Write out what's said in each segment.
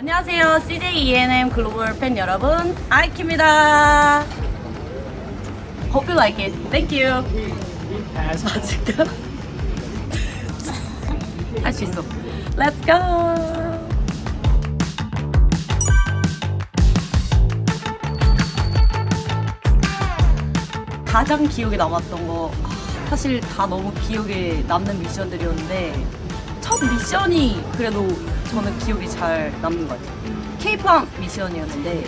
안녕하세요. CJ ENM 글로벌 팬 여러분, 아이키입니다. Hope you like it. Thank you. 아직도 할 수 있어. Let's go. 가장 기억에 남았던 거 사실 다 너무 기억에 남는 미션들이었는데 첫 미션이 그래도 저는 기억이 잘 남는 것 같아요. K-pop 미션이었는데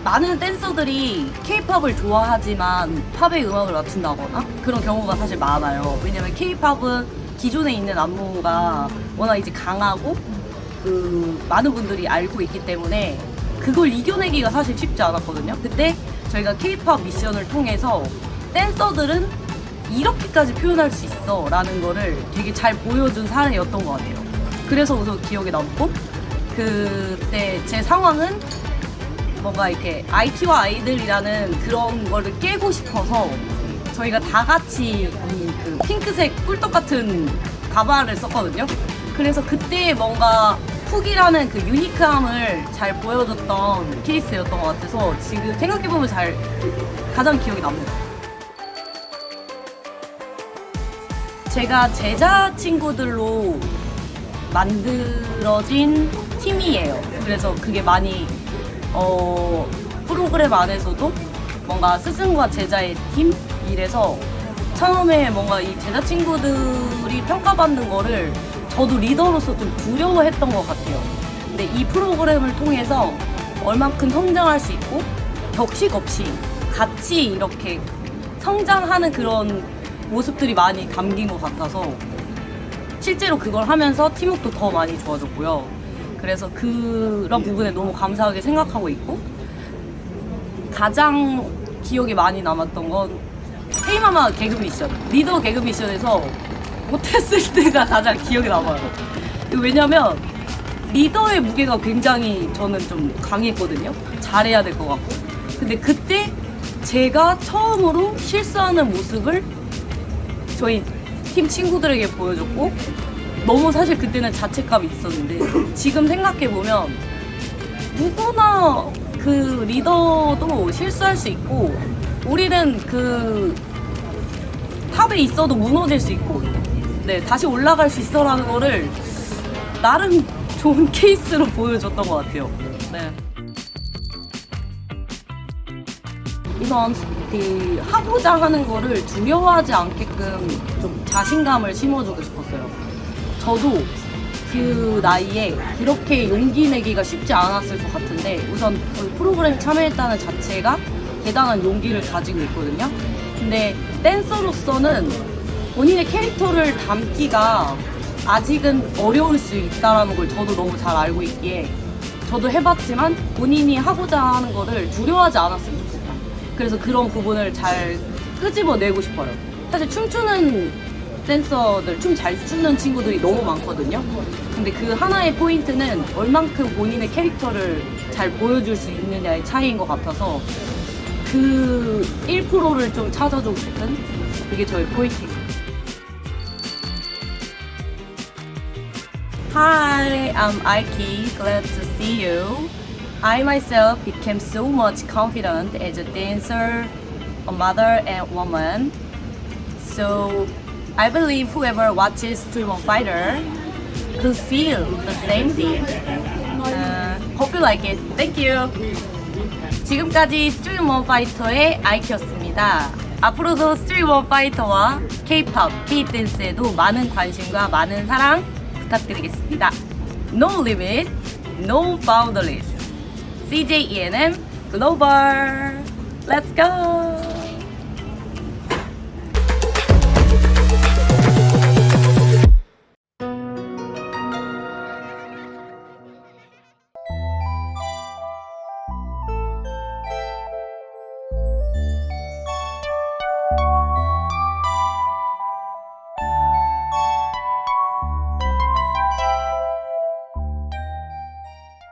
많은 댄서들이 K-팝을 좋아하지만 팝의 음악을 맞춘다거나 그런 경우가 사실 많아요. 왜냐면 K-팝은 기존에 있는 안무가 워낙 이제 강하고 많은 분들이 알고 있기 때문에 그걸 이겨내기가 사실 쉽지 않았거든요. 그때 저희가 K-팝 미션을 통해서 댄서들은 이렇게까지 표현할 수 있어 라는 거를 되게 잘 보여준 사례였던 것 같아요. 그래서 우선 기억에 남고, 그때 제 상황은 뭔가 이렇게 IT와 아이들이라는 그런 거를 깨고 싶어서 저희가 다 같이 그 핑크색 꿀떡 같은 가발을 썼거든요. 그래서 그때 뭔가 훅이라는 그 유니크함을 잘 보여줬던 케이스였던 것 같아서 지금 생각해보면 가장 기억에 남는. 제가 제자 친구들로 만들어진 팀이에요. 그래서 그게 많이 프로그램 안에서도 뭔가 스승과 제자의 팀? 이래서 처음에 뭔가 이 제자 친구들이 평가받는 거를 저도 리더로서 좀 두려워했던 것 같아요. 근데 이 프로그램을 통해서 얼만큼 성장할 수 있고 격식 없이 같이 이렇게 성장하는 그런 모습들이 많이 담긴 것 같아서 실제로 그걸 하면서 팀워크도 더 많이 좋아졌고요. 그래서 그런 부분에 너무 감사하게 생각하고 있고, 가장 기억에 많이 남았던 건 헤이마마 개그 미션, 리더 개그 미션에서 못했을 때가 가장 기억에 남아요. 왜냐면 리더의 무게가 굉장히 저는 좀 강했거든요. 잘해야 될 것 같고. 근데 그때 제가 처음으로 실수하는 모습을 저희 팀 친구들에게 보여줬고, 너무 사실 그때는 자책감이 있었는데 지금 생각해보면 누구나 그 리더도 실수할 수 있고 우리는 그 탑에 있어도 무너질 수 있고 다시 올라갈 수 있어라는 거를 나름 좋은 케이스로 보여줬던 것 같아요. 우선 하고자 하는 거를 두려워하지 않게끔 좀 자신감을 심어주고 싶었어요. 저도 그 나이에 그렇게 용기 내기가 쉽지 않았을 것 같은데 우선 그 프로그램에 참여했다는 자체가 대단한 용기를 가지고 있거든요. 근데 댄서로서는 본인의 캐릭터를 담기가 아직은 어려울 수 있다는 걸 저도 너무 잘 알고 있기에 저도 해봤지만 본인이 하고자 하는 거를 두려워하지 않았으면 좋겠다. 그래서 그런 부분을 잘 끄집어내고 싶어요. 사실 춤추는 댄서들, 춤 잘 추는 친구들이 너무 많거든요. 근데 그 하나의 포인트는 얼만큼 본인의 캐릭터를 잘 보여줄 수 있느냐의 차이인 것 같아서 그 1%를 좀 찾아주고 싶은 그게 저의 포인트예요. Hi, I'm Aiki. Glad to see you. I myself became so much confident as a dancer, a mother, and woman. So I believe whoever watches Stream of Fighter could feel the same thing. Hope you like it. Thank you. 지금까지 Stream of Fighter의 아이키였습니다. 앞으로도 Stream of Fighter와 K-pop, K-댄스에도 많은 관심과 많은 사랑 부탁드리겠습니다. No limit, no boundaries. CJ ENM Global. Let's go.